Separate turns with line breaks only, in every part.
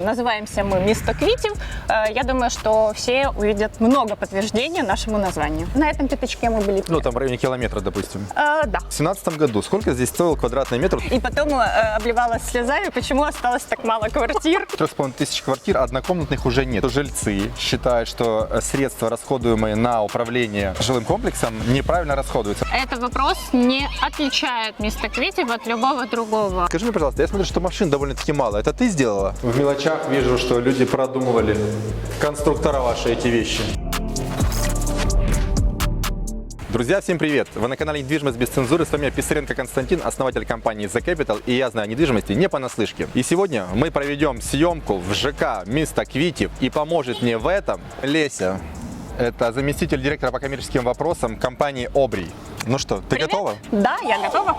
Называемся мы «Місто квітів». Я думаю, что все увидят много подтверждения нашему названию. На этом пятачке мы были.
Ну, там в районе километра, допустим.
Да.
В 2017 году сколько здесь стоил квадратный метр?
И потом обливалась слезами, почему осталось так мало квартир.
3500 квартир, однокомнатных уже нет. Жильцы считают, что средства, расходуемые на управление жилым комплексом, неправильно расходуются.
Этот вопрос не отличает «Місто квітів» от любого другого.
Скажи мне, пожалуйста, я смотрю, что машин довольно-таки мало. Это ты сделала? В мелочах вижу, что люди продумывали, конструктора ваши эти вещи. Друзья, всем привет! Вы на канале «Недвижимость без цензуры». С вами Писаренко Константин, основатель компании The Capital, и я знаю о недвижимости не понаслышке. И сегодня мы проведем съемку в ЖК «Місто квітів», и поможет мне в этом Леся. Это заместитель директора по коммерческим вопросам компании «Обрий». Ну что, ты
Привет.
готова?
Да, я готова.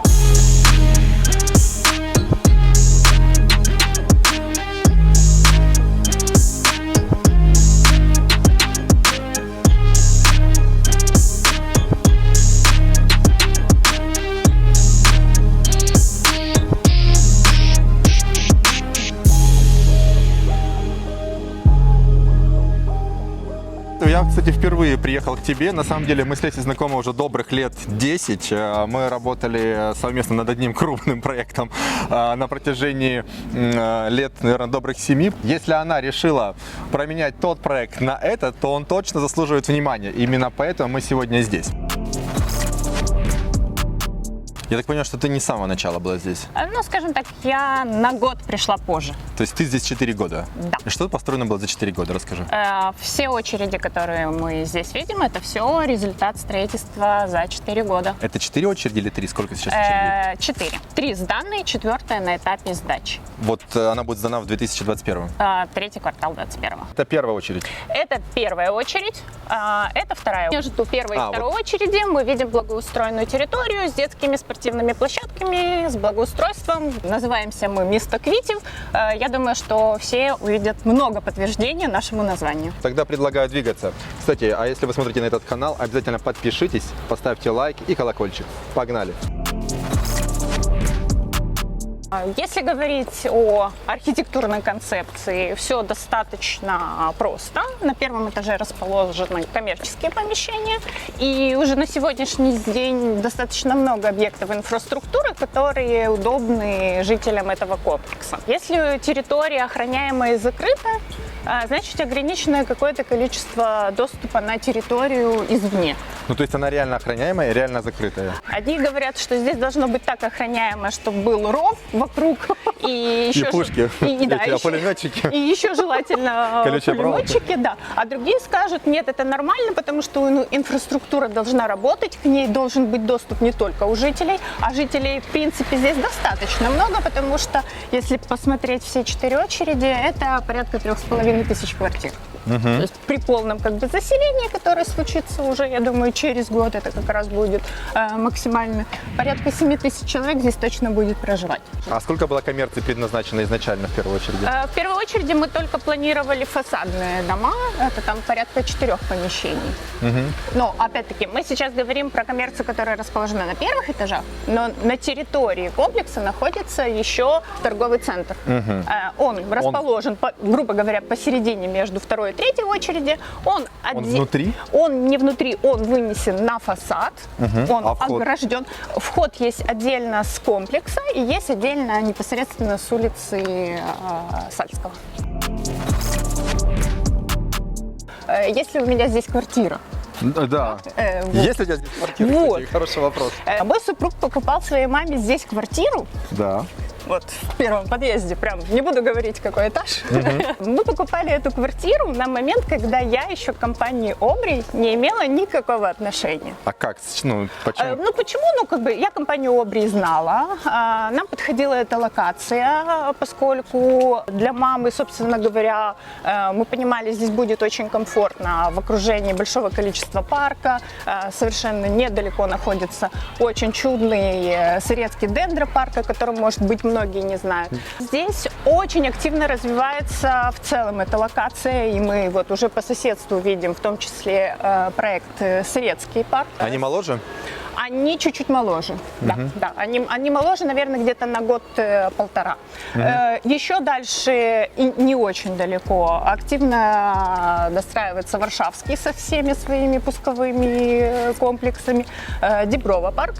Я, кстати, впервые приехал к тебе. На самом деле мы с Лесей знакомы уже добрых лет 10. Мы работали совместно над одним крупным проектом на протяжении лет, наверное, добрых 7. Если она решила променять тот проект на этот, то он точно заслуживает внимания. Именно поэтому мы сегодня здесь. Я так понимаю, что ты не с самого начала была здесь.
Ну, скажем так, я на год пришла позже.
То есть ты здесь 4 года?
Да.
И что построено было за 4 года? Расскажи.
Все очереди, которые мы здесь видим, это все результат строительства за 4 года.
Это 4 очереди или 3? Сколько сейчас очередей?
4. 3 сданные, 4 на этапе сдачи.
Вот она будет сдана в 2021.
Третий квартал 21.
Это первая очередь.
Это первая очередь, это вторая. Между первой и второй очереди мы видим благоустроенную территорию с детскими спортивными площадками, с благоустройством. Называемся мы «Місто квітів». Я думаю, что все увидят много подтверждения нашему названию.
Тогда предлагаю двигаться. Кстати, а если вы смотрите на этот канал, обязательно подпишитесь, поставьте лайк и колокольчик. Погнали!
Если говорить о архитектурной концепции, все достаточно просто. На первом этаже расположены коммерческие помещения, и уже на сегодняшний день достаточно много объектов инфраструктуры, которые удобны жителям этого комплекса. Если территория охраняемая и закрыта, значит ограниченное какое-то количество доступа на территорию извне.
Ну, то есть она реально охраняемая и реально закрытая.
Одни говорят, что здесь должно быть так охраняемо, чтобы был ров вокруг и еще
и пушки,
и
пулеметчики.
И еще желательно пулеметчики, да. А другие скажут, нет, это нормально, потому что инфраструктура должна работать, к ней должен быть доступ не только у жителей, а жителей, в принципе, здесь достаточно много, потому что, если посмотреть все 4 очереди, это порядка 3500 квартир. То есть при полном заселении, которое случится уже, я думаю, через год, это как раз будет максимально, порядка 7000 человек здесь точно будет проживать.
А сколько было коммерции предназначено изначально в первой очереди?
В первой очереди мы только планировали фасадные дома, это там порядка 4 помещений. Но, опять-таки, мы сейчас говорим про коммерцию, которая расположена на первых этажах, но на территории комплекса находится еще торговый центр. Он расположен, грубо говоря, посередине между второй и третьей очереди. Он
внутри?
Он не внутри, он вынесен на фасад, он огражден. Вход есть отдельно с комплекса и есть отдельно непосредственно с улицы Сальского. Если у меня здесь квартира.
Да. Есть ли у тебя здесь квартира?
Вот.
Хороший вопрос.
Мой супруг покупал своей маме здесь квартиру.
Да.
Вот в первом подъезде, прям не буду говорить, какой этаж. Мы покупали эту квартиру на момент, когда я еще к компании «Обрий» не имела никакого отношения.
А как? Ну, почему?
Почему? Я компанию «Обрий» знала. Нам подходила эта локация, поскольку для мамы, собственно говоря, мы понимали, здесь будет очень комфортно в окружении большого количества парка. Совершенно недалеко находится очень чудный Сырецкий дендропарк, о котором, может быть, многие многие не знают. Здесь очень активно развивается в целом эта локация, и мы вот уже по соседству видим в том числе проект «Советский парк».
Они моложе?
Они чуть-чуть моложе, да. Они моложе, наверное, где-то на год-полтора. Еще дальше, и не очень далеко, активно достраивается Варшавский со всеми своими пусковыми комплексами, Діброва парк,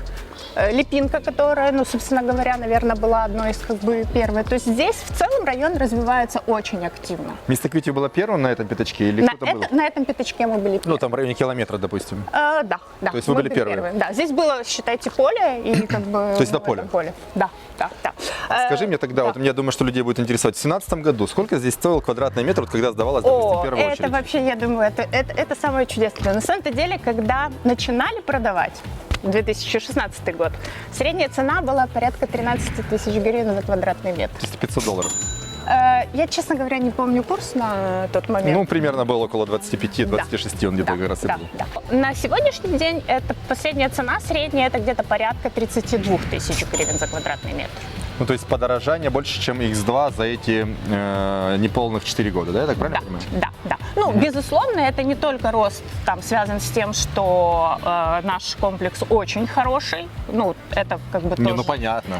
Липинка, которая, ну, собственно говоря, наверное, была одной из как бы первой. То есть здесь в целом район развивается очень активно.
Мистер Кьюти была первым на этом пятачке или кто-то был?
На этом пятачке мы были первыми.
Ну, там в районе километра, допустим.
Да.
То есть вы были первые?
Да, здесь было, считайте, поле и как бы...
То есть это поле?
Да.
Скажи мне тогда, вот я думаю, что людей будет интересовать, в 2017 году сколько здесь стоил квадратный метр, вот когда сдавалась, допустим, в первую очередь?
Это вообще, я думаю, это самое чудесное. На самом-то деле, когда начинали продавать, 2016 год, средняя цена была порядка 13 тысяч гривен за квадратный метр.
То есть $500.
Я, честно говоря, не помню курс на тот момент.
Ну, примерно было около 25-26, он где-то как раз и был.
Да. На сегодняшний день это последняя цена средняя, это где-то порядка 32 тысяч гривен за квадратный метр.
Ну, то есть подорожание больше, чем X2 за эти неполных 4 года, да, я так правильно понимаю?
Да. Ну, безусловно, это не только рост там связан с тем, что наш комплекс очень хороший, ну, это как бы тоже...
Не, ну понятно.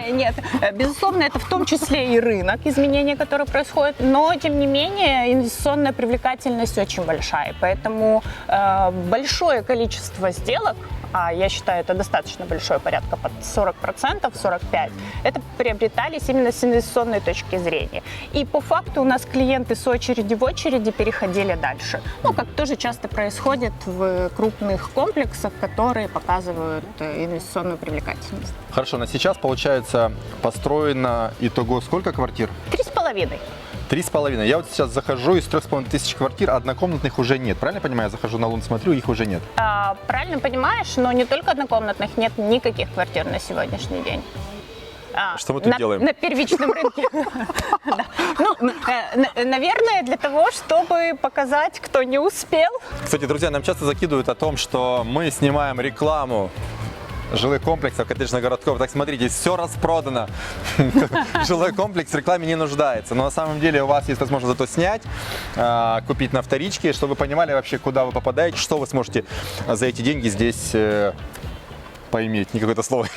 Нет, безусловно, это в том числе и рынок, изменения, которые происходят, но, тем не менее, инвестиционная привлекательность очень большая, поэтому большое количество сделок, а я считаю, это достаточно большое, порядка под 40%, 45%, это приобретались именно с инвестиционной точки зрения. И по факту у нас клиенты с очереди в очереди переходили дальше. Ну, как тоже часто происходит в крупных комплексах, которые показывают инвестиционную привлекательность.
Хорошо, на сейчас, получается, построено итого сколько квартир?
3,5.
3,5. Я вот сейчас захожу, из 3,5 тысяч квартир однокомнатных уже нет. Правильно я понимаю? Я захожу на Лун, смотрю, их уже нет.
Правильно понимаешь, но не только однокомнатных, нет никаких квартир на сегодняшний день.
Что мы тут делаем?
На первичном рынке. Ну, наверное, для того, чтобы показать, кто не успел.
Кстати, друзья, нам часто закидывают о том, что мы снимаем рекламу жилых комплексов, коттеджных городков. Так смотрите, все распродано. Жилой комплекс в рекламе не нуждается. Но на самом деле у вас есть возможность зато снять, купить на вторичке, чтобы вы понимали вообще, куда вы попадаете, что вы сможете за эти деньги здесь поиметь. Не какое-то слово,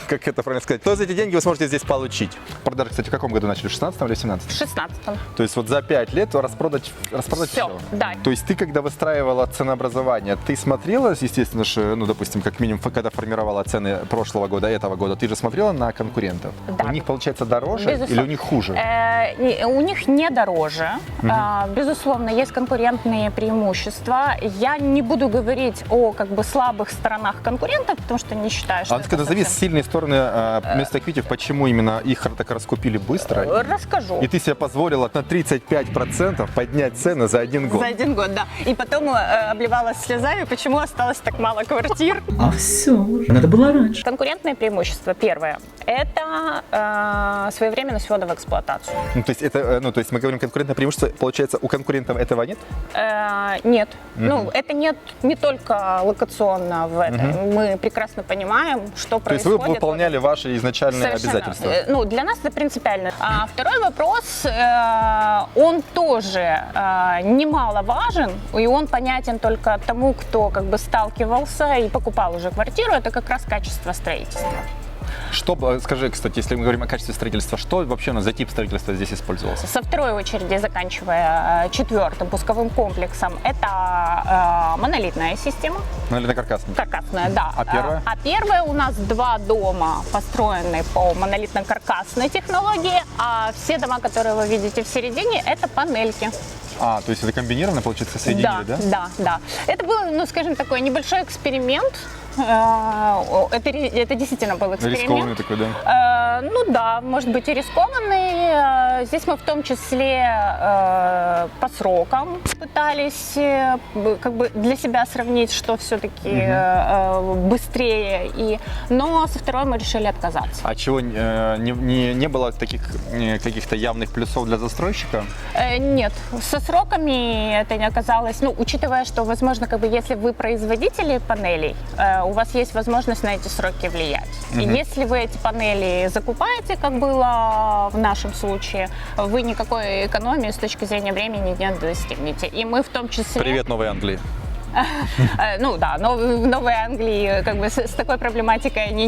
как это правильно сказать. То за эти деньги вы сможете здесь получить. Продажи, кстати, в каком году начали? В 16 или 17?
В 16-м.
То есть вот за 5 лет распродать все.
Да.
То есть ты, когда выстраивала ценообразование, ты смотрела, естественно, что, ну, допустим, как минимум, когда формировала цены прошлого года, этого года, ты же смотрела на конкурентов?
Да.
У них, получается, дороже или у них хуже?
У них не дороже. Безусловно, есть конкурентные преимущества. Я не буду говорить о как бы слабых сторонах конкурентов, потому что не считаю, что...
А назови сильные стороны Mr. Кьюти, почему именно их так раскупили быстро?
Расскажу.
И ты себе позволила на 35% поднять цены за 1 год.
За 1 год, да. И потом обливалась слезами, почему осталось так мало квартир.
А все, надо было раньше.
Конкурентное преимущество первое – это своевременность ввода в эксплуатацию.
Ну, то есть мы говорим конкурентное преимущество, получается, у конкурентов этого нет?
Нет. Ну, это нет не только локационно в этом. Мы прекрасно понимаем, что происходит.
То есть вы выполняли ваши изначальные обязательства?
Ну, для нас это принципиально. Второй вопрос, он тоже немаловажен, и он понятен только тому, кто как бы сталкивался и покупал уже квартиру, это как раз качество строительства.
Что, скажи, кстати, если мы говорим о качестве строительства, что вообще у нас за тип строительства здесь использовался?
Со второй очереди, заканчивая 4-м пусковым комплексом, это монолитная система.
Монолитно-каркасная?
Каркасная, да.
А первая?
А первая у нас 2 дома построены по монолитно-каркасной технологии, а все дома, которые вы видите в середине, это панельки.
То есть это комбинированно, получается, соединили, да?
Да. Это был, ну, скажем, такой небольшой эксперимент. Это действительно был эксперимент.
Рискованный такой, да?
Ну да, может быть и рискованный. Здесь мы в том числе по срокам пытались как бы для себя сравнить, что все-таки быстрее. Но со второй мы решили отказаться.
А чего, не было таких каких-то явных плюсов для застройщика?
Нет, со сроками это не оказалось. Ну, учитывая, что, возможно, как бы если вы производители панелей, у вас есть возможность на эти сроки влиять. И если вы эти панели закупаете, как было в нашем случае, вы никакой экономии с точки зрения времени не достигнете. И мы в том числе...
Привет, Новой Англии.
Ну да, но в Новой Англии как бы с такой проблематикой они,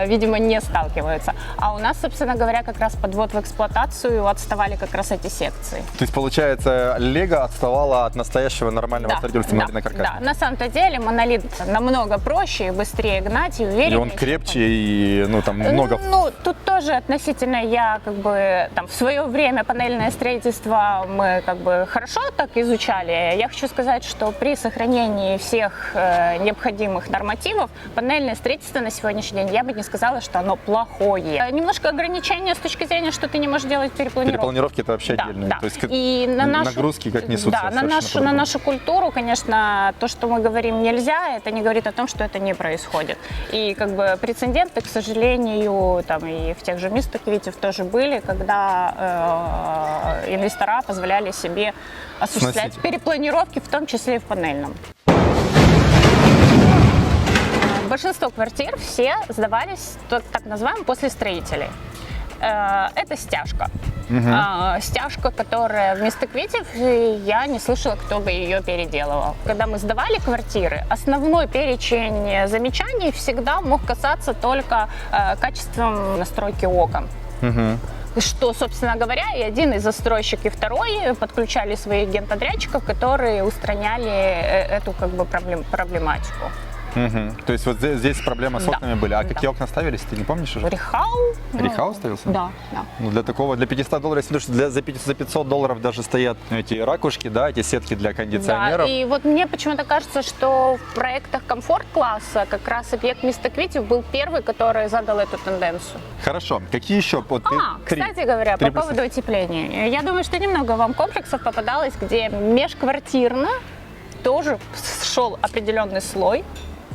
видимо, не сталкиваются. А у нас, собственно говоря, как раз подвод в эксплуатацию отставали как раз эти секции.
То есть, получается, Лего отставала от настоящего нормального строительства на каркасе?
Да, на самом-то деле монолит намного проще и быстрее гнать, и увереннее.
И он крепче, и там много...
Ну, тут тоже относительно я как бы там в свое время панельное строительство мы как бы хорошо так изучали. Я хочу сказать, что при сохранении всех необходимых нормативов панельное строительство на сегодняшний день, я бы не сказала, что оно плохое. Немножко ограничения с точки зрения, что ты не можешь делать перепланировки.
Перепланировки это вообще отдельно.
Да.
То есть
и на
нагрузки как несутся.
Да, на нашу культуру, конечно, то, что мы говорим нельзя, это не говорит о том, что это не происходит. И как бы прецеденты, к сожалению, там и в тех же Мисток-Витев тоже были, когда инвестора позволяли себе осуществлять перепланировки, в том числе и в панельном. Большинство квартир все сдавались, так называемым, после строителей. Это стяжка. Стяжка, которая в Мисток-Витев, я не слышала, кто бы ее переделывал. Когда мы сдавали квартиры, основной перечень замечаний всегда мог касаться только качеством настройки окон. Что, собственно говоря, и один из застройщик, и второй подключали своих генподрядчиков, которые устраняли эту как бы проблематику.
То есть вот здесь проблемы с окнами были. А какие окна ставились, ты не помнишь уже?
Рехау.
Рехау ставился?
Да.
Ну, для такого, для $500, я смотрю, что за $500 даже стоят эти ракушки, да, эти сетки для кондиционеров.
Да, и вот мне почему-то кажется, что в проектах комфорт-класса как раз объект Мисток-Витев был первый, который задал эту тенденцию.
Хорошо. Какие еще? Вот,
кстати говоря, по поводу утепления. Я думаю, что немного вам комплексов попадалось, где межквартирно тоже шел определенный слой,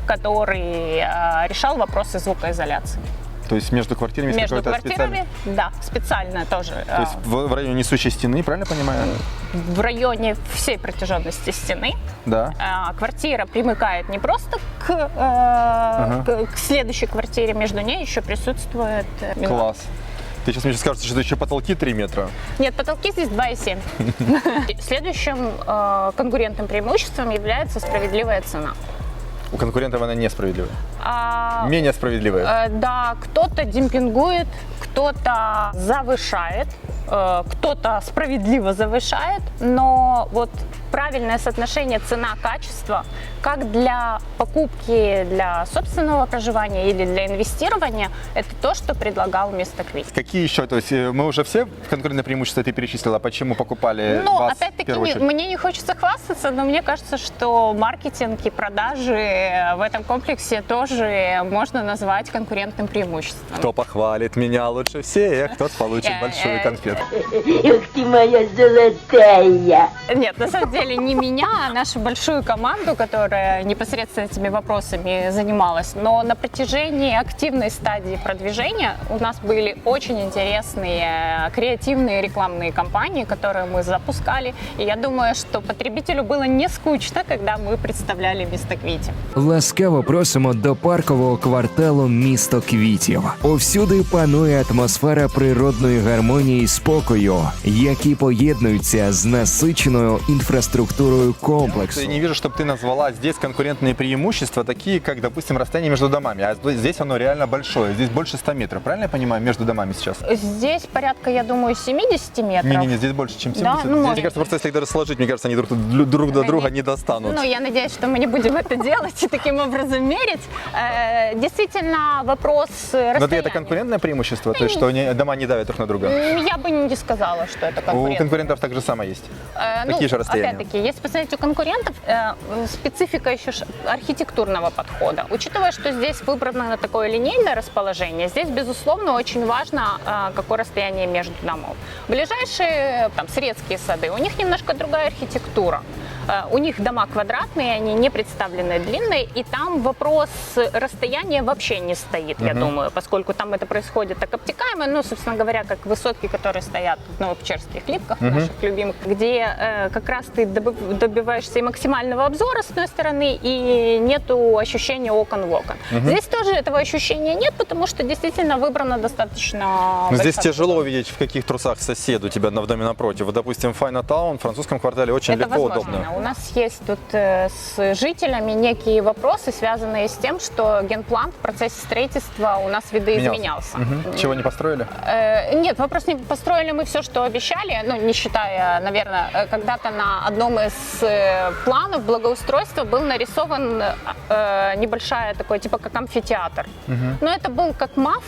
который решал вопросы звукоизоляции.
То есть между квартирами есть
Между
какое-то
квартирами, да, специально тоже.
То есть в районе несущей стены, правильно понимаю?
В районе всей протяженности стены.
Да.
Квартира примыкает не просто к следующей квартире, между ней еще присутствует...
Класс. Ты сейчас мне скажешь, что еще потолки 3 метра?
Нет, потолки здесь 2,7. Следующим конкурентным преимуществом является справедливая цена.
У конкурентов она несправедливая. Менее справедливая.
Да, кто-то демпингует, кто-то завышает, кто-то справедливо завышает, но вот правильное соотношение цена-качество как для покупки для собственного проживания или для инвестирования, это то, что предлагал Мисток-Витев.
Какие еще? То есть мы уже все конкурентные преимущества ты перечислила, почему покупали вас в первую очередь?
Мне не хочется хвастаться, но мне кажется, что маркетинг и продажи в этом комплексе тоже можно назвать конкурентным преимуществом.
Кто похвалит меня лучше всех, тот получит большую конфету.
Эх ты моя золотая!
Нет, на самом деле не меня, а нашу большую команду, которая непосредственно этими вопросами занималась. Но на протяжении активной стадии продвижения у нас были очень интересные креативные рекламные кампании, которые мы запускали. И я думаю, что потребителю было не скучно, когда ми представляли місто квітів.
Ласкаво просимо до паркового кварталу «Місто квітів». Повсюди панує атмосфера природної гармонії і спокою, які поєднуються з насиченою інфраструктурою комплексу.
Я не вижу, чтобы ты назвала здесь конкурентные преимущества, такие как, допустим, расстояние между домами. А здесь оно реально большое. Здесь больше 100 метров. Правильно я понимаю, между домами сейчас?
Здесь порядка, я думаю, 70 метров.
Не, здесь больше, чем 70.
Да?
Здесь, мне кажется, просто если их даже сложить, мне кажется, они друг до друга не достанут.
Ну, я надеюсь, что мы не будем это делать и таким образом мерить. Действительно, вопрос расстояния.
Но это конкурентное преимущество? То есть, что дома не давят друг на друга?
Я бы не сказала, что это конкурент.
У конкурентов так же самое есть? Такие же расстояния?
Опять-таки, если посмотреть у конкурентов, специфика еще архитектурного подхода. Учитывая, что здесь выбрано такое линейное расположение, здесь, безусловно, очень важно, какое расстояние между домов. Ближайшие, там, средские сады, у них немножко другая архитектура. У них дома квадратные, они не представлены длинные, и там вопрос расстояния вообще не стоит, я думаю, поскольку там это происходит так обтекаемо, ну, собственно говоря, как высотки, которые стоят в новопечерских липках, наших любимых, где как раз ты добиваешься и максимального обзора с одной стороны, и нету ощущения окон в окон. Здесь тоже этого ощущения нет, потому что действительно выбрано достаточно...
Но здесь тяжело увидеть, в каких трусах сосед у тебя в доме напротив. Вот, допустим, в Файна-таун, в французском квартале очень
Это
легко,
возможно.
удобно.
У нас есть тут с жителями некие вопросы, связанные с тем, что генплан в процессе строительства у нас видоизменялся.
Чего не построили?
Нет, вопрос не построили мы все, что обещали, ну, не считая, наверное, когда-то на одном из планов благоустройства был нарисован небольшая такой, типа как амфитеатр. Но это был как МАФ,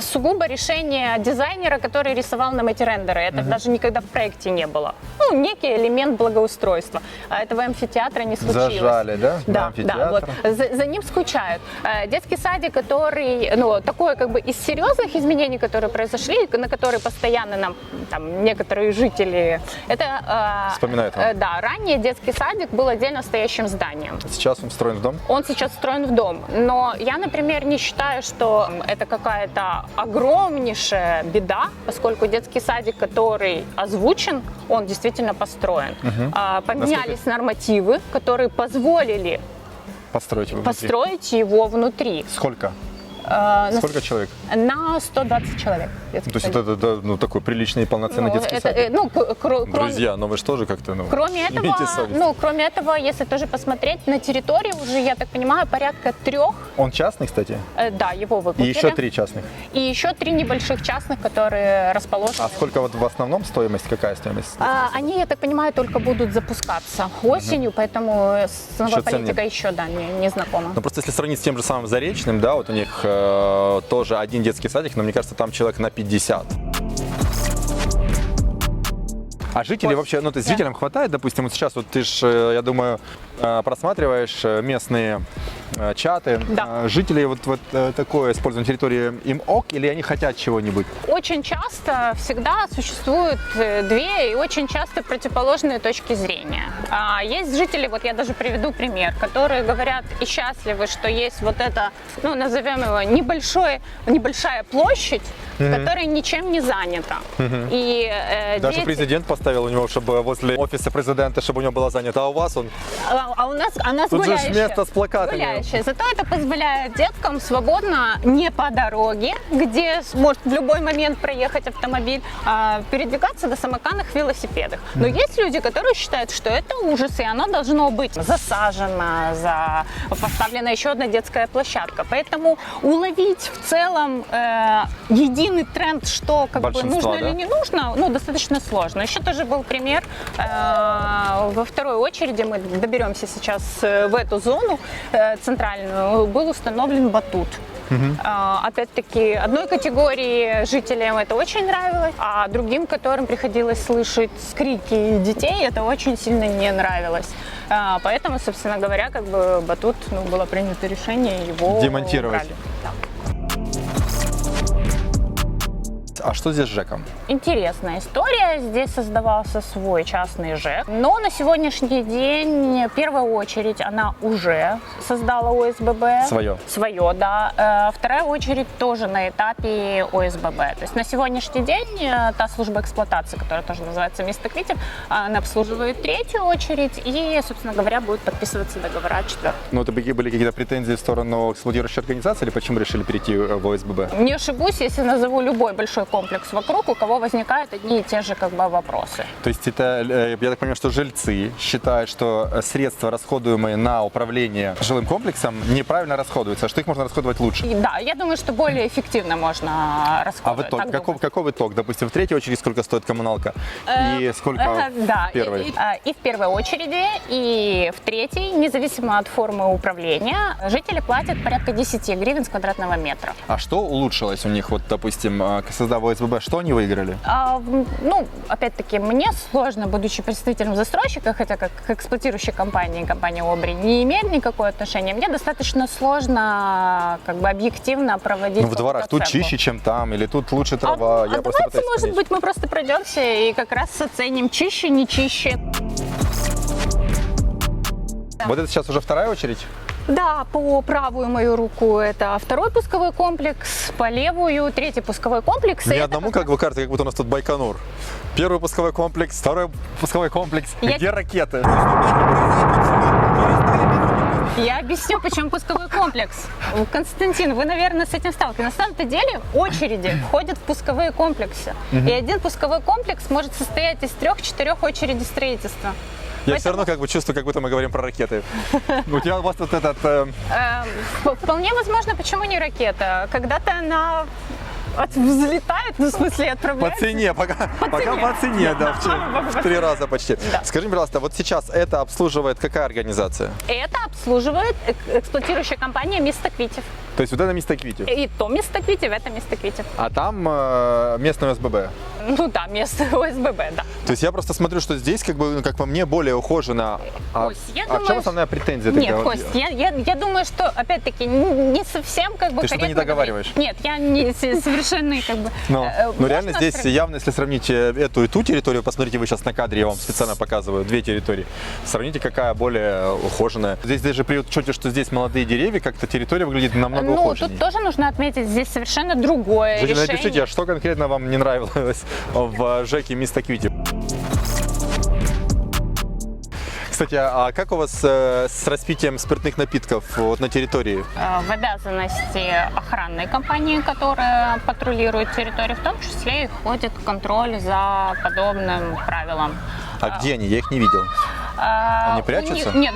сугубо решение дизайнера, который рисовал нам эти рендеры. Это даже никогда в проекте не было. Ну, некий элемент благоустройства. А этого амфитеатра не случилось.
Зажали, да?
Да,
амфитеатр.
вот. За ним скучают. Детский садик, который, ну, такое как бы из серьезных изменений, которые произошли, на которые постоянно нам там некоторые жители, это...
Вспоминают.
Да, ранее детский садик был отдельно стоящим зданием.
Сейчас он встроен в дом?
Он сейчас встроен в дом. Но я, например, не считаю, что это какая-то огромнейшая беда, поскольку детский садик, который озвучен, он действительно построен. Поменялись нормативы, которые позволили построить его внутри.
Сколько? Сколько человек?
На 120 человек.
То есть это ну, такой приличный и полноценный детский садик? Друзья, но вы же тоже как-то имейте совесть.
Кроме этого, если тоже посмотреть, на территории уже, я так понимаю, порядка 3.
Он частный, кстати?
Да, его выкупили.
И еще 3 частных?
И еще 3 небольших частных, которые расположены.
А сколько вот в основном стоимость? Какая стоимость?
Они, я так понимаю, только будут запускаться осенью, поэтому с новой политикой еще, да, не знакома.
Ну просто если сравнить с тем же самым Заречным, да, вот у них тоже один детский садик, но мне кажется, там человек на 50. А жителей вообще, ну, то есть жителям хватает, допустим, вот сейчас вот ты ж, я думаю, просматриваешь местные чаты.
Да.
Жители вот такое использование территории им ок, или они хотят чего-нибудь?
Очень часто всегда существуют 2 и очень часто противоположные точки зрения. Есть жители, вот я даже приведу пример, которые говорят и счастливы, что есть вот это, ну, назовем его, небольшая площадь, которая ничем не занята. И
даже
дети...
президент поставил у него, чтобы возле офиса президента, чтобы у него было занято, а у вас он...
А у нас
тут
гуляющие.
же место с плакатами.
Гуляющие. Зато это позволяет деткам свободно, не по дороге, где может в любой момент проехать автомобиль, передвигаться на самокатных велосипедах. Но есть люди, которые считают, что это ужас, и оно должно быть засажено, поставлена еще одна детская площадка. Поэтому уловить в целом единый тренд, что как бы нужно или не нужно, ну, достаточно сложно. Еще тоже был пример. Во второй очереди мы доберемся сейчас в эту зону центральную, был установлен батут. Опять-таки, одной категории жителям это очень нравилось, а другим, которым приходилось слышать крики детей, это очень сильно не нравилось. Поэтому, собственно говоря, как бы батут, ну, было принято решение его
демонтировать.
убрали. Да.
А что здесь с ЖЭКом?
Интересная история. Здесь создавался свой частный ЖЭК. Но на сегодняшний день, в первую очередь, она уже создала ОСББ. Свое, да. Вторая очередь тоже на этапе ОСББ. То есть на сегодняшний день та служба эксплуатации, которая тоже называется «Мисток-Витеб», она обслуживает 3-ю очередь и, собственно говоря, будет подписываться договора 4-й.
Ну, это были какие-то претензии в сторону эксплуатирующей организации, или почему решили перейти в ОСББ?
Не ошибусь, если назову любой большой комплекс вокруг, у кого возникают одни и те же как бы вопросы.
То есть это, я так понимаю, что жильцы считают, что средства, расходуемые на управление жилым комплексом, неправильно расходуются, что их можно расходовать лучше?
Да, я думаю, что более эффективно можно расходовать.
А в итоге, каков итог? Допустим, в 3-й очереди сколько стоит коммуналка? И сколько в первой?
И в первой очереди, и в 3-й, независимо от формы управления, жители платят порядка 10 гривен с квадратного метра.
А что улучшилось у них, вот, допустим, создав ОСББ, что они выиграли?
Ну, опять-таки, мне сложно, будучи представителем застройщика, хотя как эксплуатирующей компании, компания Обри не имеет никакого отношения, мне достаточно сложно как бы объективно проводить.
Ну, в дворах тут чище, чем там, или тут лучше трава.
Давайте, может быть, мы просто пройдемся и как раз оценим, чище, не чище.
Вот это сейчас уже вторая очередь?
Да, по правую мою руку это второй пусковой комплекс, по левую третий пусковой комплекс.
Мне
И это
одному как бы кажется, как будто у нас тут Байконур. Первый пусковой комплекс, второй пусковой комплекс. Где ракеты?
Я объясню, почему пусковой комплекс. Константин, вы, наверное, с этим сталкивались. На самом-то деле очереди входят в пусковые комплексы. И один пусковой комплекс может состоять из 3-4 очередей строительства.
Я все равно как бы чувствую, как будто мы говорим про ракеты. У тебя у вас вот этот...
Вполне возможно, почему не ракета? Когда-то она взлетает, ну, в смысле, отправляется.
По цене, пока по цене, да, в 3 раза почти.
Да.
Скажи, пожалуйста, вот сейчас это обслуживает какая организация?
Это обслуживает эксплуатирующая компания «Мисто Квитев».
То есть вот это место Квитев.
И то «Мисто Квитев», это «Мисто Квитев».
А там местное ОСББ.
Ну да, место ОСББ, да.
То есть я просто смотрю, что здесь, как бы, ну, как по мне, более ухожено.
Кость, я
в
думаю,
чем основная претензия?
Нет,
тогда?
Кость, я думаю, что, опять-таки, не совсем как бы
Ты что-то не
корректно
договариваешь?
говорить. Нет, я не совершенный как бы...
Ну
можно
реально здесь
сравнить?
явно, если сравнить эту и ту территорию, посмотрите, вы сейчас на кадре, я вам специально показываю, 2 территории. Сравните, какая более ухоженная. Здесь даже при учете, что здесь молодые деревья, как-то территория выглядит намного
Ну,
ухоженнее.
тут тоже нужно отметить, здесь совершенно другое
Жители,
решение.
напишите, а что конкретно вам не нравилось в ЖЭКе «Мисто Квитев». Кстати, а как у вас с распитием спиртных напитков вот на территории?
В обязанности охранной компании, которая патрулирует территорию, в том числе и входит контроль за подобным правилам.
А где они? Я их не видел. Они прячутся?
Нет,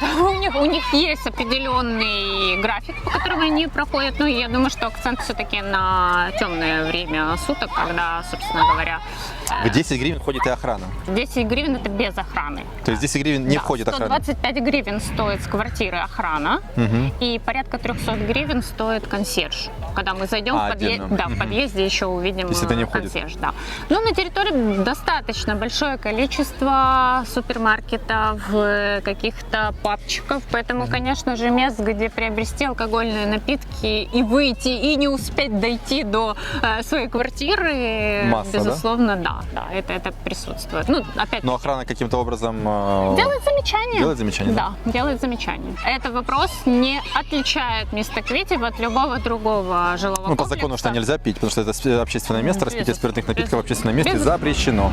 у них есть определенный график, по которому они проходят. Ну, я думаю, что акцент все-таки на темное время суток, когда, собственно говоря...
В 10 гривен входит и охрана.
10 гривен это без охраны.
То есть 10 гривен не
Да,
входит охрана?
125 гривен стоит с квартиры охрана, и порядка 300 гривен стоит консьерж. Когда мы зайдем в подъезд,
отдельно.
да, в подъезде еще увидим
Если это не входит.
консьерж. Да. Ну, на территории достаточно большое количество супермаркетов, каких-то пабчиков, поэтому, конечно же, мест, где приобрести алкогольные напитки и выйти, и не успеть дойти до своей квартиры,
Масса,
безусловно, да, это присутствует. Ну, опять
Но охрана каким-то образом...
делает замечание.
Делает замечание, да?
Да, делает замечание. Этот вопрос не отличает «Мисто Квитев» от любого другого жилого
Ну, по
комплекса.
закону, что нельзя пить, потому что это общественное место, распитие спиртных напитков в общественном месте
Безусловно.
запрещено.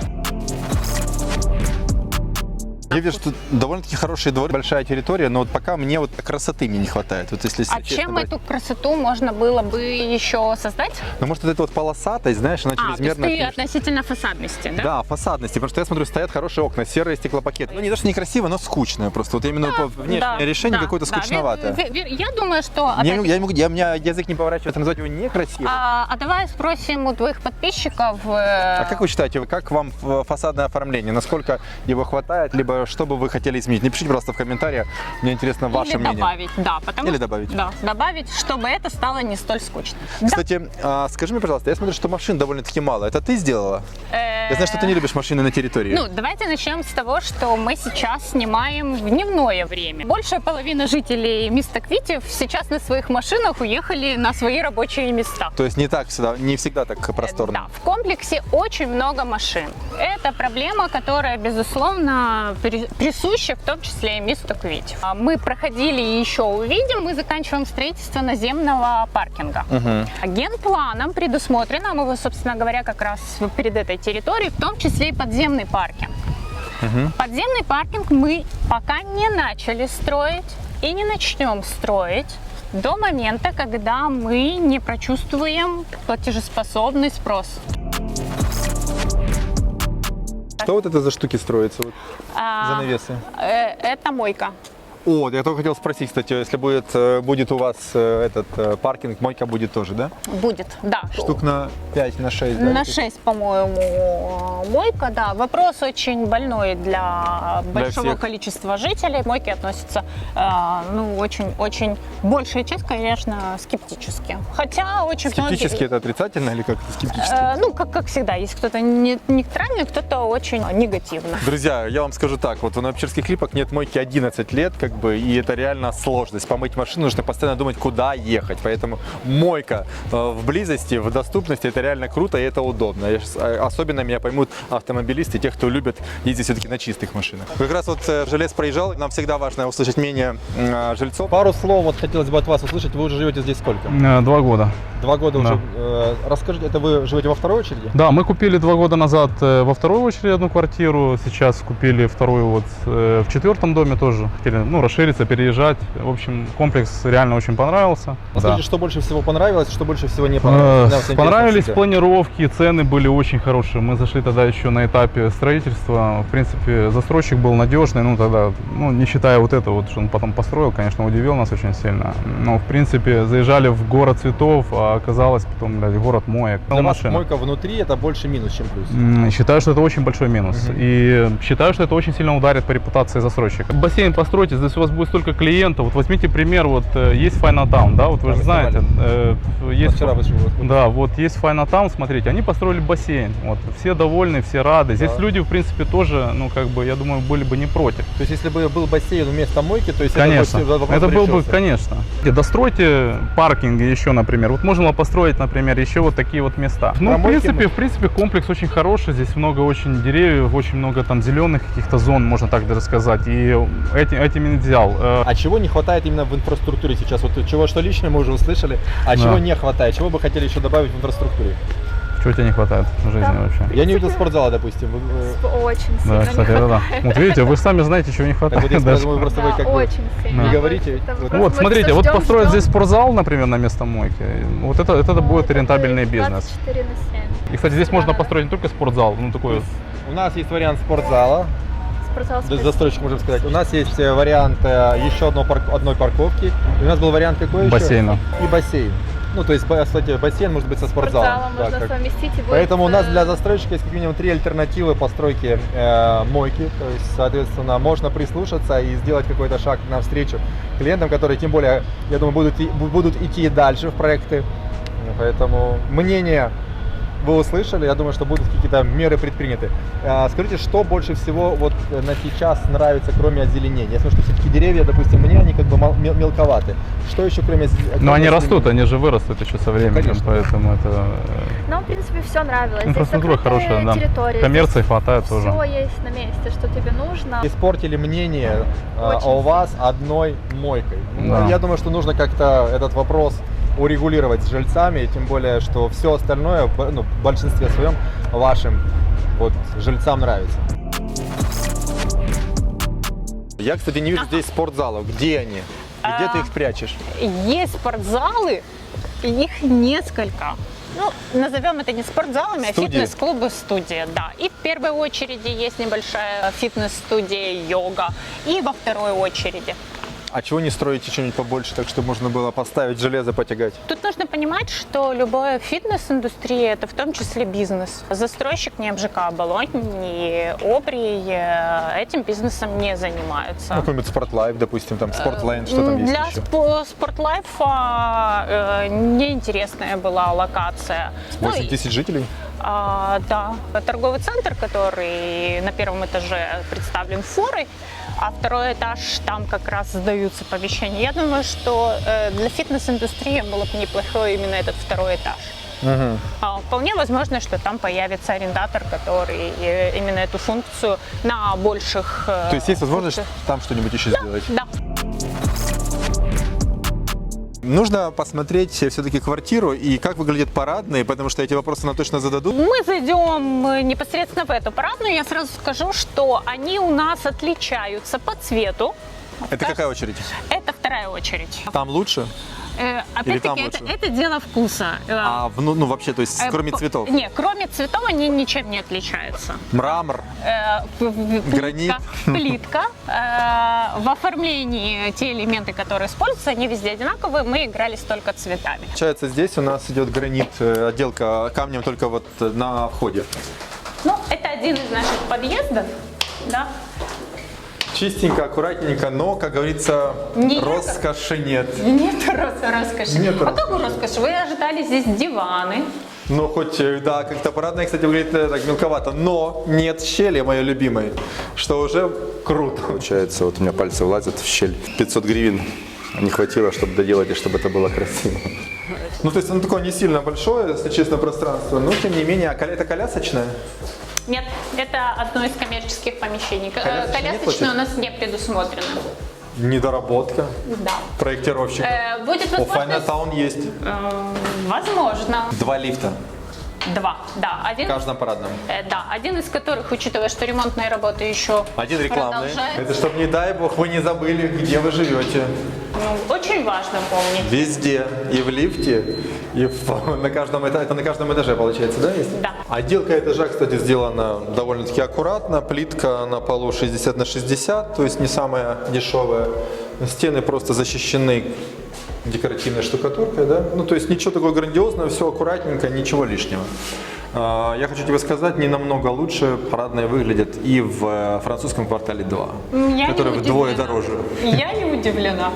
Я вижу, что довольно-таки хороший двор, большая территория, но вот пока мне вот красоты мне не хватает. Вот если
А
честно
чем
брать.
эту красоту можно было бы еще создать?
Ну, может, вот эта вот полосатость, знаешь, она
То есть
чрезмерно...
ты относительно фасадности, да?
Да, фасадности, потому что я смотрю, стоят хорошие окна, серые стеклопакеты. Ну, не то, что некрасиво, но скучное просто. Вот именно по внешнее решение какое-то скучноватое.
Я думаю, что...
У
опять-таки,
меня язык не поворачивается назвать его некрасивым.
А давай спросим у твоих подписчиков.
А как вы считаете, как вам фасадное оформление? Насколько его хватает, либо что бы вы хотели изменить? Напишите, пожалуйста, в комментариях. Мне интересно ваше
Или
мнение.
добавить, да. Потому
Или
что-
добавить.
Да, добавить, чтобы это стало не столь скучно. Да.
Кстати, скажи мне, пожалуйста, я смотрю, что машин довольно-таки мало. Это ты сделала? Я знаю, что ты не любишь машины на территории.
Ну, давайте начнем с того, что мы сейчас снимаем в дневное время. Большая половина жителей «Мисто Квитев» сейчас на своих машинах уехали на свои рабочие места.
То есть не всегда так просторно.
Да, в комплексе очень много машин. Это проблема, которая, безусловно, присуща в том числе и «Мисто Квитев». Мы проходили и еще увидим, мы заканчиваем строительство наземного паркинга. Генпланом предусмотрено, мы его, собственно говоря, как раз перед этой территорией, в том числе и подземный паркинг. Подземный паркинг мы пока не начали строить и не начнем строить до момента, когда мы не прочувствуем платежеспособный спрос.
Что вот это за штуки строятся? Вот, занавесы.
Это мойка.
О, я только хотел спросить, кстати, если будет у вас этот паркинг, мойка будет тоже, да?
Будет, да.
Штук на 5, на 6, да?
На 6, по-моему, мойка, да. Вопрос очень больной для большого
всех.
количества жителей. Мойки относятся, очень большая часть, конечно, скептически. Хотя очень
Скептически
многие...
это отрицательно или как это скептически?
Как всегда, есть кто-то нейтральный, кто-то очень негативно.
Друзья, я вам скажу так, вот в новопечерских клипах нет мойки 11 лет, как как бы, и это реально сложность. Помыть машину нужно постоянно думать, куда ехать. Поэтому мойка в близости, в доступности, это реально круто и это удобно. Особенно меня поймут автомобилисты, те, кто любят ездить все-таки на чистых машинах. Как раз вот в Желез проезжал, нам всегда важно услышать мнение жильцов. Пару слов вот хотелось бы от вас услышать. Вы уже живете здесь сколько?
2 года.
2 года
Да.
уже. Расскажите, это вы живете во второй очереди?
Да, мы купили 2 года назад во второй очереди одну квартиру, сейчас купили вторую вот в 4-м доме тоже. Хотели, расшириться, переезжать. В общем, комплекс реально очень понравился.
Расскажите, что больше всего понравилось, что больше всего не понравилось? Мне вот интересно
Понравились
всегда.
планировки, цены были очень хорошие. Мы зашли тогда еще на этапе строительства. В принципе, застройщик был надежный, тогда, не считая вот это вот, что он потом построил, конечно, удивил нас очень сильно. Но, в принципе, заезжали в город цветов, а оказалось потом, город моек.
Для вас мойка внутри это больше минус, чем плюс.
Считаю, что это очень большой минус. И считаю, что это очень сильно ударит по репутации застройщика. Бассейн постройте, здесь у вас будет столько клиентов. Вот возьмите пример, вот есть Файнатаун, да, вот вы же знаете. Есть,
вчера вышел.
да, вот есть Файнатаун, смотрите, они построили бассейн. Вот, все довольны, все рады. Здесь люди, в принципе, тоже, я думаю, были бы не против.
То есть, если бы был бассейн вместо мойки, то есть
Конечно, это был бы,
решился.
конечно. Достройте паркинги еще, например. Вот можно было построить, например, еще вот такие вот места. В принципе, комплекс очень хороший. Здесь много очень деревьев, очень много там зеленых каких-то зон, можно так даже сказать. И этим и взял.
А чего не хватает именно в инфраструктуре сейчас? Вот чего, что лично мы уже услышали, а чего не хватает? Чего бы хотели еще добавить в инфраструктуре?
Чего тебе не хватает в жизни вообще?
Я не видел спортзала, допустим.
Очень сильно
Да, кстати, это да. Вот видите, вы сами знаете, чего не
Так
хватает.
вот, я
даже.
думаю, просто вы как бы
очень сильно.
не говорите.
Это
Вот.
просто
Вот,
мы
смотрите,
всё
вот
ждём,
построить
ждём.
здесь спортзал, например, на место мойки, вот это будет рентабельный бизнес.
24/7.
И, кстати, здесь можно
Да.
построить не только спортзал, такой.
У нас есть вариант спортзала,
Спортзал с
застройщик, можем сказать. У нас есть вариант еще одной парковки. И у нас был вариант какой еще?
Бассейна.
И бассейн. То есть, кстати, бассейн может быть со спортзалом.
спортзалом
Да,
можно
как-
совместить и будет,
Поэтому у нас для застройщика есть как минимум 3 альтернативы постройки мойки. То есть, соответственно, можно прислушаться и сделать какой-то шаг навстречу клиентам, которые, тем более, я думаю, будут идти дальше в проекты. Поэтому мнение вы услышали, я думаю, что будут какие-то меры предприняты. Скажите, что больше всего вот на сейчас нравится, кроме озеленения? Я знаю, что все-таки деревья, допустим, мне они как бы мелковаты. Что еще кроме
Но они
озеленения?
растут, они же вырастут еще со временем,
Конечно.
поэтому это
Нам, в принципе, все нравилось.
инфраструктура
Здесь закрытая
хорошая, да.
территория,
Коммерции
здесь
хватает тоже.
Все есть на месте, что тебе нужно.
Испортили мнение
Очень
о вас одной мойкой.
Да.
Я думаю, что нужно как-то этот вопрос урегулировать с жильцами, тем более, что все остальное, в большинстве своем, вашим жильцам нравится. Я, кстати, не вижу здесь спортзалов. Где они? И где ты их спрячешь?
Есть спортзалы, и их несколько. Назовем это не спортзалами, а
Студии.
фитнес-клубы, студия, да. И в первой очереди есть небольшая фитнес-студия йога, и во второй очереди.
А чего не строите что-нибудь побольше, так чтобы можно было поставить железо, потягать?
Тут нужно понимать, что любая фитнес-индустрия – это в том числе бизнес. Застройщик не МЖК Оболонь, не Обри этим бизнесом не занимаются.
Какой-нибудь Спортлайф, допустим, там Спортлэнд, что там есть
Для
еще?
Спортлайфа неинтересная была локация.
8 тысяч жителей?
Да, торговый центр, который на первом этаже представлен форой, а второй этаж, там как раз сдаются помещения. Я думаю, что для фитнес-индустрии было бы неплохой именно этот второй этаж. Вполне возможно, что там появится арендатор, который именно эту функцию на больших...
То есть есть возможность там что-нибудь еще сделать?
Да.
Нужно посмотреть все-таки квартиру и как выглядят парадные, потому что эти вопросы нам точно зададут.
Мы зайдем непосредственно в эту парадную. Я сразу скажу, что они у нас отличаются по цвету.
Это какая очередь?
Это вторая очередь.
Там лучше?
Опять-таки,
там лучше?
это дело вкуса.
Вообще, то есть кроме цветов?
Нет, кроме цветов они ничем не отличаются.
Мрамор? Гранит?
Плитка. В оформлении те элементы, которые используются, они везде одинаковые. Мы игрались только цветами.
Получается, здесь у нас идет гранит, отделка камнем только вот на входе.
Это один из наших подъездов. Да.
Чистенько, аккуратненько, но, как говорится,
Нет.
роскоши нет.
Нет роскоши.
Нет
А какую роскошь? Вы ожидали здесь диваны,
Ну, хоть, да, как-то парадная, кстати, выглядит так мелковато, но нет щели, моей любимой, что уже круто.
Получается, вот у меня пальцы влазят в щель. 500 гривен не хватило, чтобы доделать и чтобы это было красиво.
Ну, то есть оно такое не сильно большое, если честно, пространство, но тем не менее, это колясочное?
Нет, это одно из коммерческих помещений.
Колясочное не
Колясочное у нас не предусмотрено.
Недоработка.
Да.
Проектировщик.
Будет
У
возможность...
Таун есть
Возможно.
2 лифта
Два, да. Один,
в каждом парадном.
да, один из которых, учитывая, что ремонтные работы еще
Один рекламный.
продолжаются,
Это чтобы, не дай бог, вы не забыли, где вы живете.
ну, очень важно помнить.
Везде. И в лифте, и на каждом этаже. Это на каждом этаже, получается, да? Есть?
Да.
Отделка этажа, кстати, сделана довольно-таки аккуратно. Плитка на полу 60 на 60, то есть не самая дешевая. Стены просто защищены декоративной штукатуркой, да? Ну, то есть ничего такого грандиозного, все аккуратненько, ничего лишнего. Я хочу тебе сказать, не намного лучше парадные выглядят и в французском квартале 2,
Я
который
не
вдвое
удивлена.
дороже.
Я не удивлена.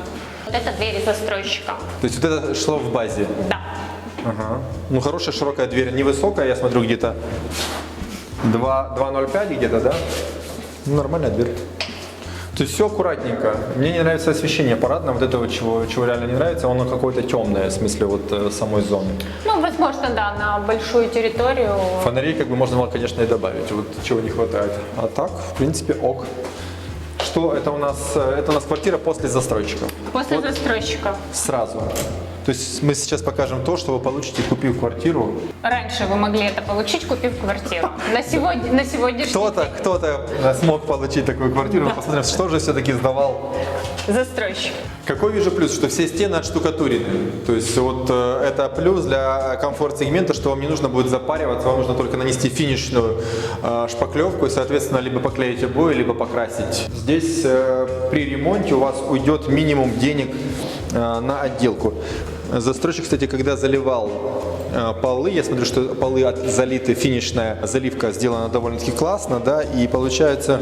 Вот это двери застройщика.
То есть вот это шло в базе.
Да.
Ага. Ну, хорошая широкая дверь, невысокая, я смотрю, где-то 2,05 где-то, да? Ну, нормальная дверь. То есть все аккуратненько. Мне не нравится освещение парадное, вот этого, чего реально не нравится, оно какое-то темное, в смысле вот самой зоны.
Ну, возможно, да, на большую территорию.
Фонарей как бы можно было, конечно, и добавить, вот чего не хватает. А так, в принципе, ок. Что это у нас? Это у нас квартира после застройщиков.
После
Вот
застройщика.
сразу. То есть мы сейчас покажем то, что вы получите, купив квартиру.
Раньше вы могли это получить, купив квартиру. На сегодняшний
Кто-то смог получить такую квартиру. Посмотрим, что же все-таки сдавал.
застройщик.
Какой вижу плюс, что все стены отштукатурены. То есть вот это плюс для комфорт-сегмента, что вам не нужно будет запариваться, вам нужно только нанести финишную шпаклевку и, соответственно, либо поклеить обои, либо покрасить. Здесь при ремонте у вас уйдет минимум денег на отделку. Застройщик, кстати, когда заливал полы, я смотрю, что полы залиты, финишная заливка сделана довольно-таки классно, да, и получается,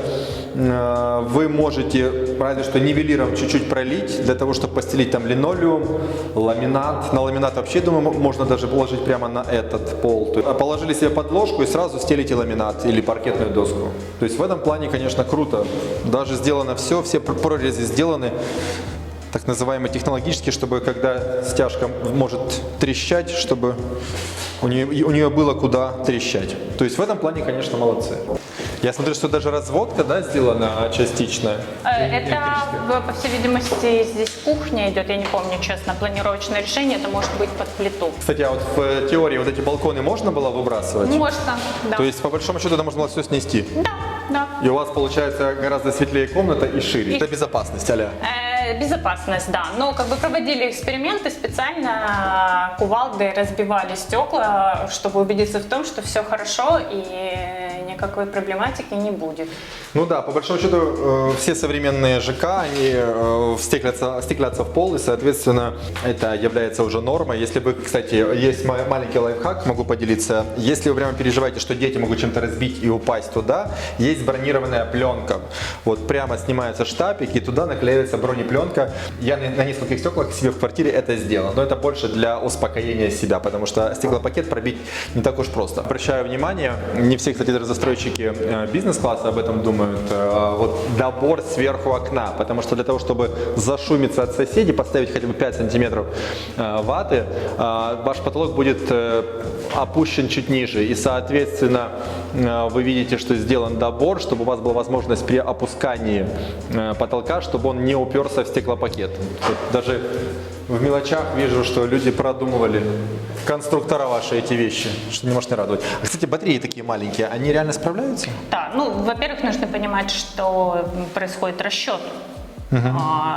вы можете, разве что нивелиром чуть-чуть пролить, для того, чтобы постелить там линолеум, ламинат. На ламинат вообще, думаю, можно даже положить прямо на этот пол. То есть, положили себе подложку и сразу стелите ламинат или паркетную доску. То есть в этом плане, конечно, круто. Даже сделано все прорези сделаны. Так называемые технологические, чтобы когда стяжка может трещать, чтобы у нее было куда трещать. То есть в этом плане, конечно, молодцы. Я смотрю, что даже разводка, да, сделана частично.
Это, по всей видимости, здесь кухня идет, я не помню, честно, планировочное решение, это может быть под плиту.
Кстати, а вот в теории вот эти балконы можно было выбрасывать?
Можно, да.
То есть, по большому счету, это можно было все снести?
Да, да.
И у вас получается гораздо светлее комната и шире. Это безопасность, аля.
Безопасность, да. Но как бы проводили эксперименты, специально кувалдой разбивали стекла, чтобы убедиться в том, что все хорошо и никакой проблематики не будет.
Ну да, по большому счету все современные ЖК, они стеклятся в пол, и, соответственно, это является уже нормой. Если вы, кстати, есть маленький лайфхак, могу поделиться. Если вы прямо переживаете, что дети могут чем-то разбить и упасть туда, есть бронированная пленка. Вот прямо снимается штапик, и туда наклеивается бронепленка. Я на нескольких стеклах себе в квартире это сделал, но это больше для успокоения себя, потому что стеклопакет пробить не так уж просто. Обращаю внимание, не все, кстати, даже застройщики бизнес-класса об этом думают, вот добор сверху окна, потому что для того, чтобы зашумиться от соседей, поставить хотя бы 5 сантиметров ваты, ваш потолок будет опущен чуть ниже, и, соответственно, вы видите, что сделан добор, чтобы у вас была возможность при опускании потолка, чтобы он не уперся в стеклопакет. Вот даже в мелочах вижу, что люди продумывали, конструктора ваши, эти вещи, что не может не радовать. А, кстати, батареи такие маленькие, они реально справляются?
Да, ну, во-первых, нужно понимать, что происходит расчет,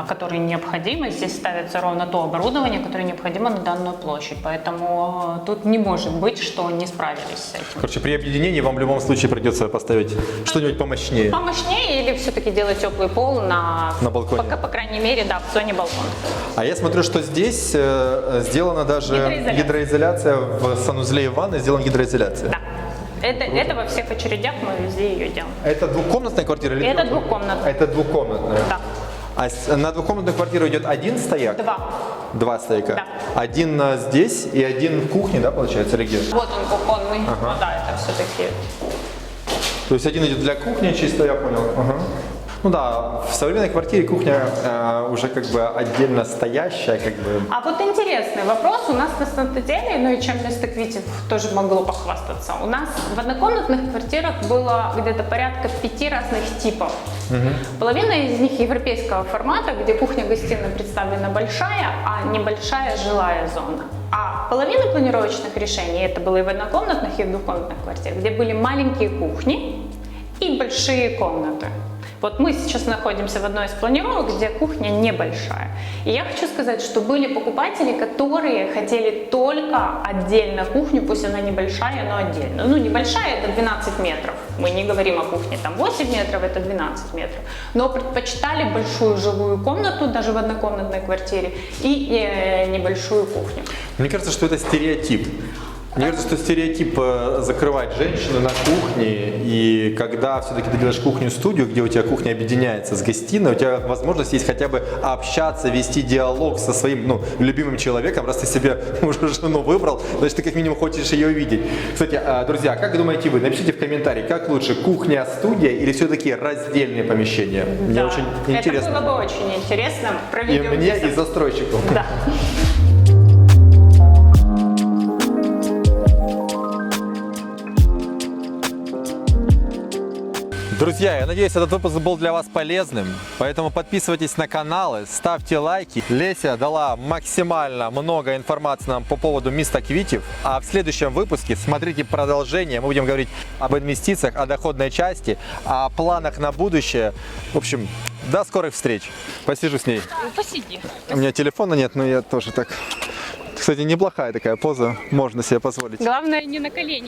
который необходимо. Здесь ставится ровно то оборудование, которое необходимо на данную площадь. Поэтому тут не может быть, что не справились с этим.
Короче, при объединении вам в любом случае придется поставить что-нибудь помощнее.
Помощнее или все-таки делать теплый пол на
балконе?
Пока, по крайней мере, да, в зоне балкона.
А я смотрю, что здесь сделана даже гидроизоляция в санузле и в ванной, сделана гидроизоляция.
Да. Это во всех очередях мы везде ее делаем.
Это двухкомнатная квартира или
Это
трехкомнатная?
двухкомнатная.
Это двухкомнатная.
Да.
На двухкомнатную квартиру идет один стояк? Два стояка?
Да.
Один здесь и один в кухне, да, получается, или где?
Вот он кухонный. Ну да, это все-таки.
То есть один идет для кухни чисто, я понял. Ага. Ну да, в современной квартире кухня уже как бы отдельно стоящая, как бы.
А вот интересный вопрос. У нас на самом деле, ну и чем место Квитев тоже могло похвастаться. У нас в однокомнатных квартирах было где-то порядка 5 разных типов. Половина из них европейского формата, где кухня-гостиная представлена большая, а небольшая жилая зона. А половина планировочных решений, это было и в однокомнатных, и в двухкомнатных квартирах, где были маленькие кухни и большие комнаты. Вот мы сейчас находимся в одной из планировок, где кухня небольшая. И я хочу сказать, что были покупатели, которые хотели только отдельно кухню, пусть она небольшая, но отдельно. Ну, небольшая – это 12 метров. Мы не говорим о кухне, там 8 метров – это 12 метров. Но предпочитали большую жилую комнату, даже в однокомнатной квартире, и небольшую кухню.
Мне кажется, что это стереотип. Мне кажется, что стереотип закрывать женщину на кухне, и когда все-таки ты делаешь кухню-студию, где у тебя кухня объединяется с гостиной, у тебя возможность есть хотя бы общаться, вести диалог со своим любимым человеком. Раз ты себе уже жену выбрал, значит, ты как минимум хочешь ее видеть. Кстати, друзья, как думаете вы? Напишите в комментарии, как лучше, кухня-студия или все-таки раздельные помещения? Мне очень интересно.
Это было бы очень интересно.
И мне, и застройщику.
Да.
Друзья, я надеюсь, этот выпуск был для вас полезным, поэтому подписывайтесь на каналы, ставьте лайки. Леся дала максимально много информации нам по поводу места Квитев, а в следующем выпуске смотрите продолжение. Мы будем говорить об инвестициях, о доходной части, о планах на будущее. В общем, до скорых встреч. Посижу с ней.
Посиди.
У меня телефона нет, но я тоже так. Кстати, неплохая такая поза, можно себе позволить.
Главное, не на колени.